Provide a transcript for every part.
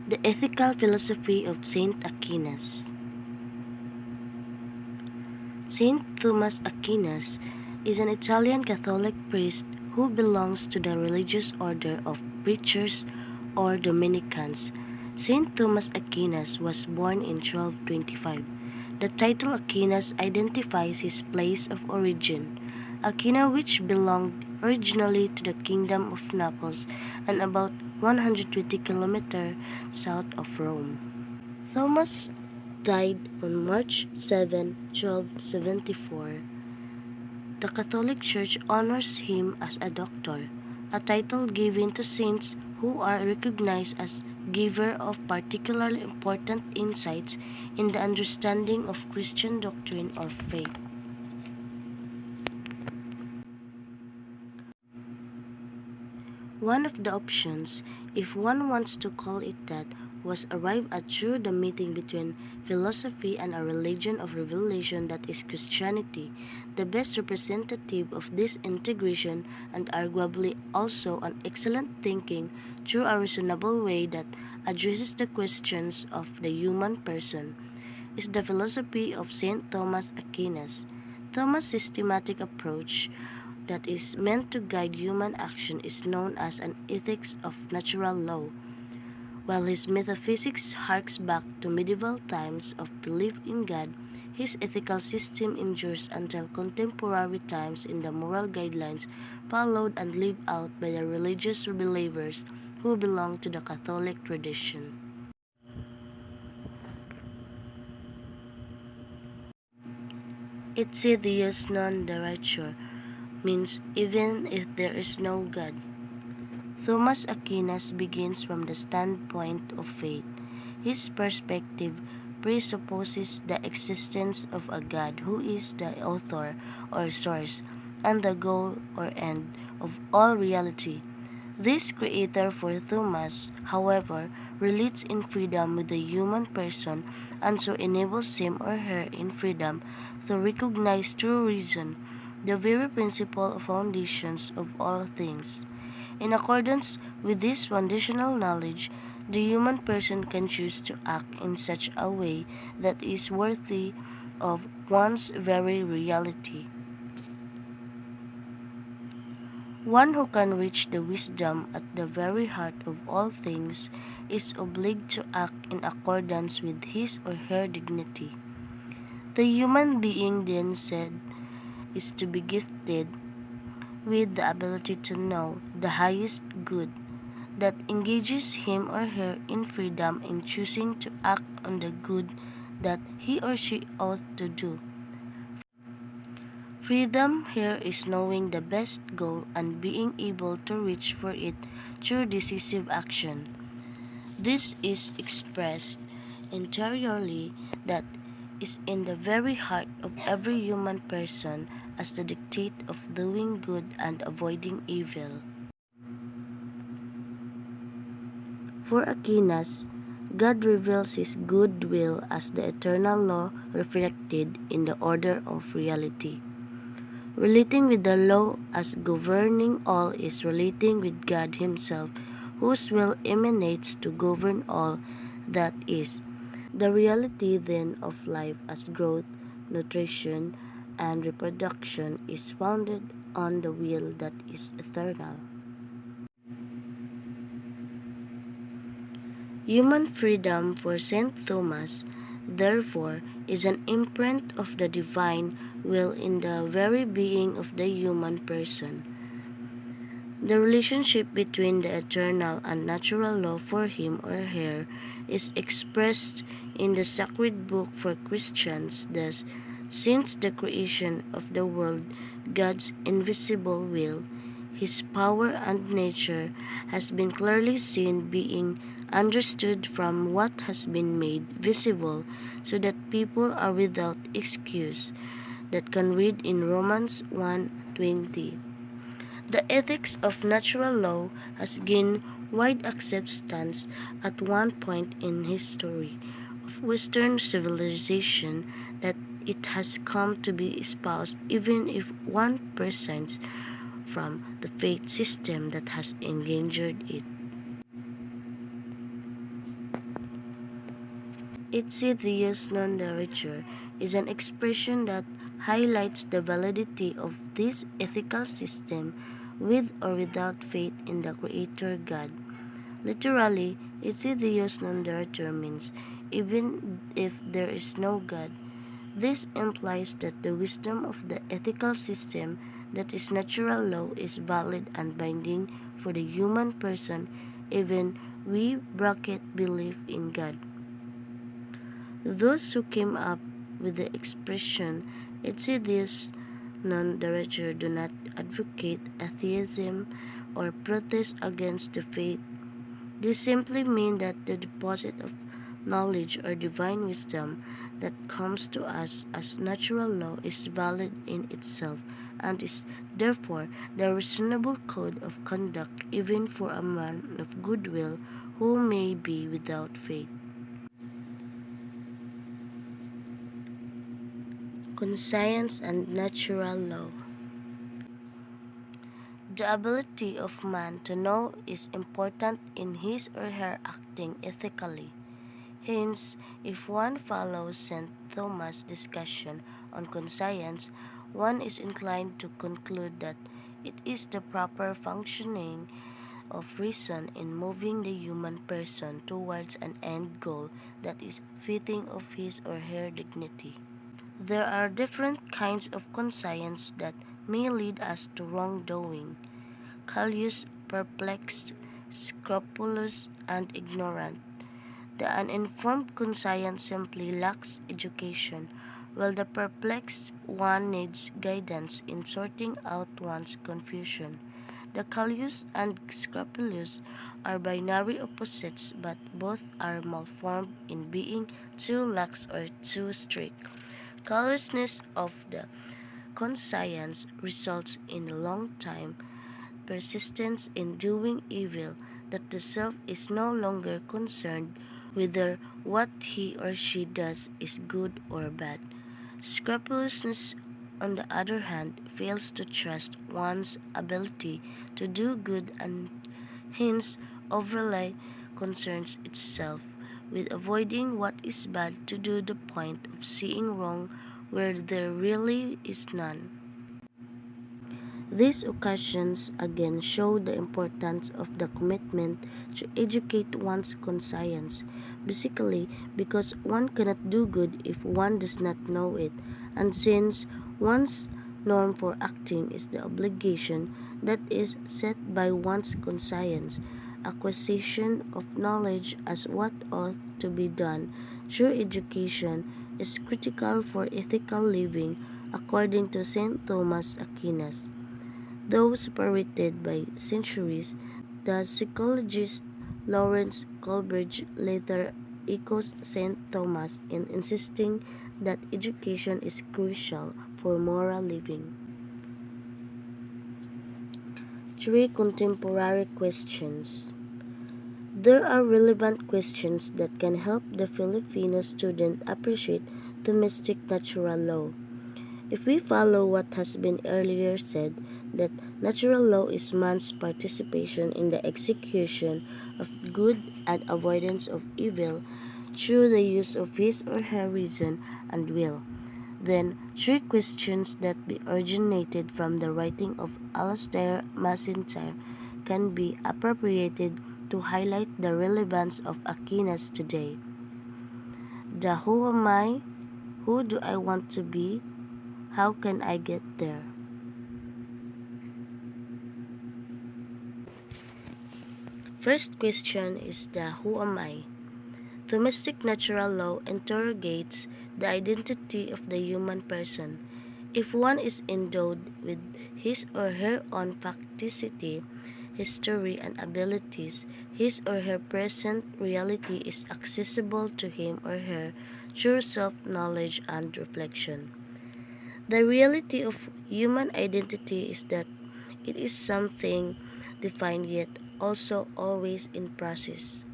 The ethical philosophy of Saint Aquinas. Saint Thomas Aquinas is an Italian Catholic priest who belongs to the religious order of preachers or Dominicans. Saint Thomas Aquinas was born in 1225. The title Aquinas identifies his place of origin, Aquina, which belonged originally to the Kingdom of Naples and about 120 kilometers south of Rome. Thomas died on March 7, 1274. The Catholic Church honors him as a doctor, a title given to saints who are recognized as giver of particularly important insights in the understanding of Christian doctrine or faith. One of the options, if one wants to call it that, was arrived at through the meeting between philosophy and a religion of revelation that is Christianity, the best representative of this integration and arguably also an excellent thinking through a reasonable way that addresses the questions of the human person, is the philosophy of St. Thomas Aquinas. Thomas' systematic approach that is meant to guide human action is known as an ethics of natural law. While his metaphysics harks back to medieval times of belief in God, his ethical system endures until contemporary times in the moral guidelines followed and lived out by the religious believers who belong to the Catholic tradition. Ipse Deus non deretur means even if there is no God. Thomas Aquinas begins from the standpoint of faith. His perspective presupposes the existence of a God who is the author or source and the goal or end of all reality. This creator for Thomas, however, relates in freedom with the human person and so enables him or her in freedom to recognize true reason, the very principle of foundations of all things. In accordance with this foundational knowledge, the human person can choose to act in such a way that is worthy of one's very reality. One who can reach the wisdom at the very heart of all things is obliged to act in accordance with his or her dignity. The human being then said is to be gifted with the ability to know the highest good that engages him or her in freedom in choosing to act on the good that he or she ought to do. Freedom here is knowing the best goal and being able to reach for it through decisive action. This is expressed interiorly, that is in the very heart of every human person as the dictate of doing good and avoiding evil. For Aquinas, God reveals his good will as the eternal law reflected in the order of reality. Relating with the law as governing all is relating with God himself, whose will emanates to govern all that is. The reality then of life as growth, nutrition, and reproduction is founded on the will that is eternal. Human freedom for St. Thomas, therefore, is an imprint of the divine will in the very being of the human person. The relationship between the eternal and natural law for him or her is expressed in the sacred book for Christians. Thus, since the creation of the world, God's invisible will, his power and nature, has been clearly seen, being understood from what has been made visible, so that people are without excuse, that can read in Romans 1:20. The ethics of natural law has gained wide acceptance at one point in history of Western civilization, that it has come to be espoused even if one persents from the faith system that has engendered it. Its non-literature is an expression that highlights the validity of this ethical system with or without faith in the Creator God. Literally, Its non-literature means even if there is no God. This implies that the wisdom of the ethical system, that is natural law, is valid and binding for the human person, even we bracket belief in God. Those who came up with the expression "It's non-literature" do not advocate atheism or protest against the faith. They simply mean that the deposit of knowledge or divine wisdom that comes to us as natural law is valid in itself and is therefore the reasonable code of conduct even for a man of goodwill who may be without faith. Conscience and natural law. The ability of man to know is important in his or her acting ethically. Hence, if one follows St. Thomas' discussion on conscience, one is inclined to conclude that it is the proper functioning of reason in moving the human person towards an end goal that is fitting of his or her dignity. There are different kinds of conscience that may lead us to wrongdoing: callous, perplexed, scrupulous, and ignorant. The uninformed conscience simply lacks education, while the perplexed one needs guidance in sorting out one's confusion. The callous and scrupulous are binary opposites, but both are malformed in being too lax or too strict. Callousness of the conscience results in a long time persistence in doing evil, that the self is no longer concerned whether what he or she does is good or bad. Scrupulousness, on the other hand, fails to trust one's ability to do good and hence overly concerns itself with avoiding what is bad to do the point of seeing wrong where there really is none. These occasions again show the importance of the commitment to educate one's conscience, basically because one cannot do good if one does not know it, and since one's norm for acting is the obligation that is set by one's conscience, acquisition of knowledge as what ought to be done through education is critical for ethical living according to St. Thomas Aquinas. Though separated by centuries, the psychologist Lawrence Kohlberg later echoes St. Thomas in insisting that education is crucial for moral living. 3 contemporary questions. There are relevant questions that can help the Filipino student appreciate domestic natural law. If we follow what has been earlier said, that natural law is man's participation in the execution of good and avoidance of evil through the use of his or her reason and will, then 3 questions that be originated from the writing of Alasdair MacIntyre can be appropriated to highlight the relevance of Aquinas today. The who am I? Who do I want to be? How can I get there? First question is the who am I? Domestic natural law interrogates the identity of the human person. If one is endowed with his or her own facticity, history, and abilities, his or her present reality is accessible to him or her through self-knowledge and reflection. The reality of human identity is that it is something defined yet also always in process.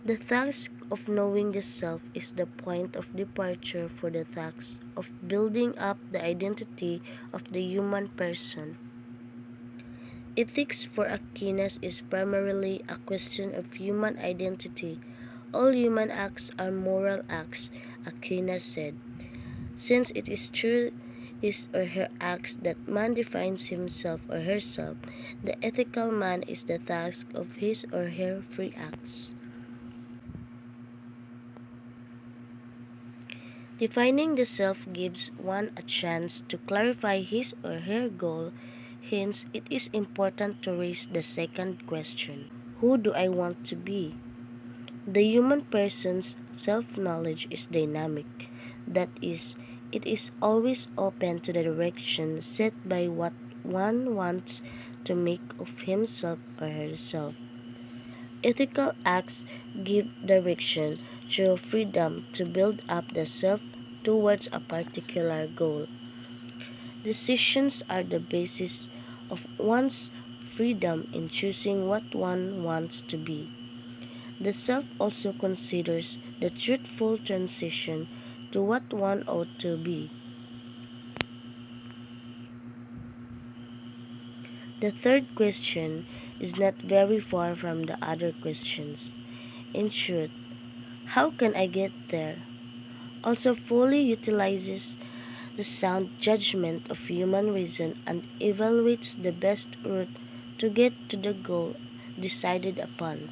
The task of knowing the self is the point of departure for the task of building up the identity of the human person. Ethics for Aquinas is primarily a question of human identity, all human acts are moral acts, Aquinas said. Since it is through his or her acts that man defines himself or herself, the ethical man is the task of his or her free acts. Defining the self gives one a chance to clarify his or her goal. Hence, it is important to raise the second question: who do I want to be? The human person's self-knowledge is dynamic. That is, it is always open to the direction set by what one wants to make of himself or herself. Ethical acts give direction through freedom to build up the self towards a particular goal. Decisions are the basis of one's freedom in choosing what one wants to be. The self also considers the truthful transition to what one ought to be. The third question is not very far from the other questions. In truth, how can I get there? Also fully utilizes the sound judgment of human reason and evaluates the best route to get to the goal decided upon.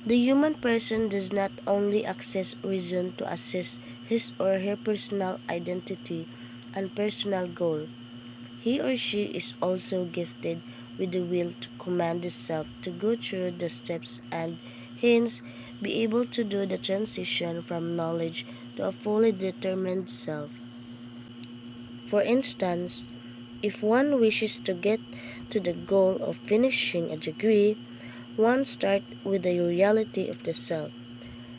The human person does not only access reason to assess his or her personal identity and personal goal. He or she is also gifted with the will to command the self to go through the steps and hence be able to do the transition from knowledge to a fully determined self. For instance, if one wishes to get to the goal of finishing a degree, one starts with the reality of the self.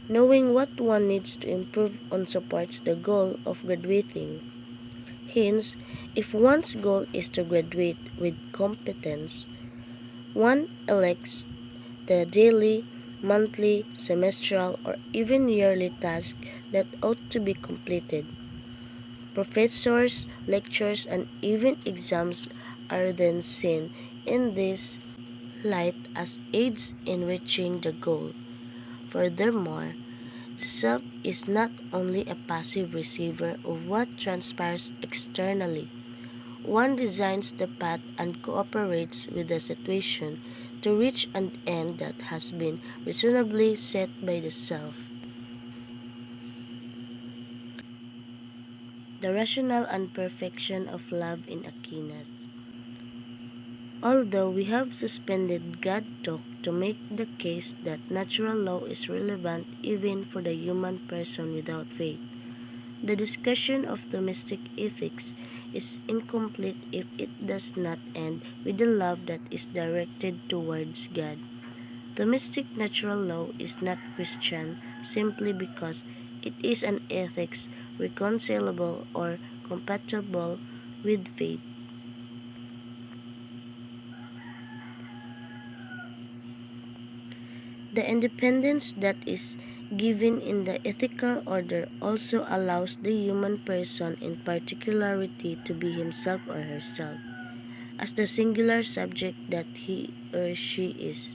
Knowing what one needs to improve on supports the goal of graduating. Hence, if one's goal is to graduate with competence, one elects the daily, monthly, semestral, or even yearly tasks that ought to be completed. Professors, lectures, and even exams are then seen in this light as aids in reaching the goal. Furthermore, the self is not only a passive receiver of what transpires externally. One designs the path and cooperates with the situation to reach an end that has been reasonably set by the self. The rational imperfection of love in Aquinas. Although we have suspended God talk to make the case that natural law is relevant even for the human person without faith, the discussion of domestic ethics is incomplete if it does not end with the love that is directed towards God. Domestic natural law is not Christian simply because it is an ethics reconcilable or compatible with faith. The independence that is given in the ethical order also allows the human person in particularity to be himself or herself, as the singular subject that he or she is.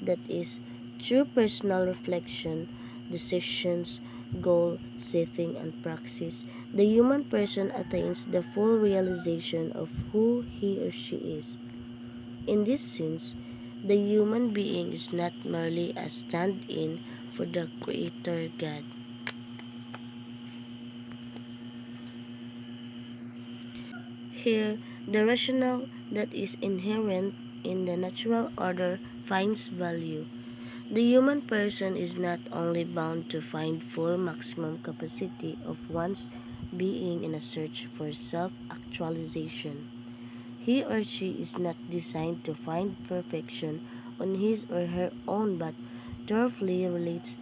That is, through personal reflection, decisions, goal setting, and praxis, the human person attains the full realization of who he or she is. In this sense, the human being is not merely a stand-in for the Creator God. Here, the rationale that is inherent in the natural order finds value. The human person is not only bound to find full maximum capacity of one's being in a search for self-actualization. He or she is not designed to find perfection on his or her own but thoroughly relates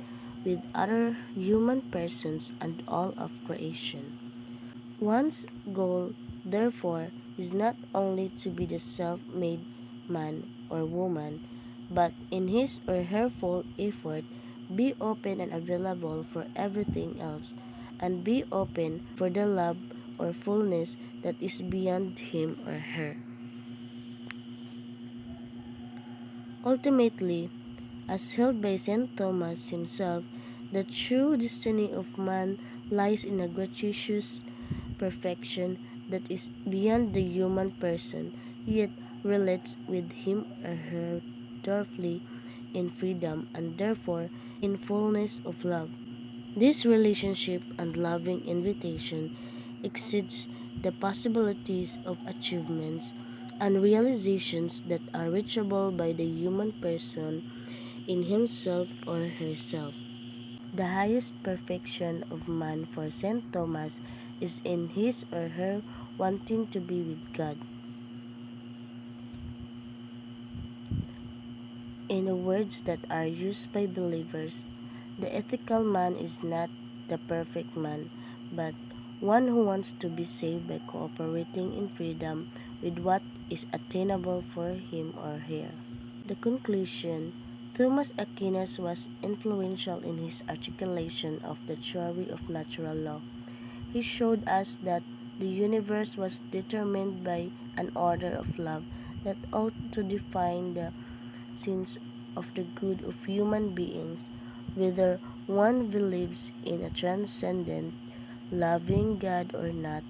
with other human persons and all of creation. One's goal, therefore, is not only to be the self-made man or woman, but in his or her full effort, be open and available for everything else, and be open for the love or fullness that is beyond him or her. Ultimately, As held by St. Thomas himself, the true destiny of man lies in a gracious perfection that is beyond the human person, yet relates with him or her thoroughly in freedom and therefore in fullness of love. This relationship and loving invitation exceeds the possibilities of achievements and realizations that are reachable by the human person in himself or herself. The highest perfection of man for St. Thomas is in his or her wanting to be with God. In the words that are used by believers, the ethical man is not the perfect man, but one who wants to be saved by cooperating in freedom with what is attainable for him or her. The conclusion: Thomas Aquinas was influential in his articulation of the theory of natural law. He showed us that the universe was determined by an order of love that ought to define the sense of the good of human beings, whether one believes in a transcendent, loving God or not.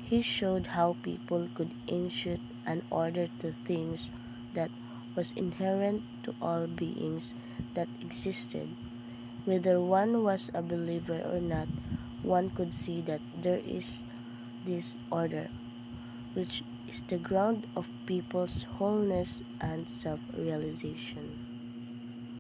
He showed how people could institute an order to things that was inherent to all beings that existed. Whether one was a believer or not, one could see that there is this order, which is the ground of people's wholeness and self-realization.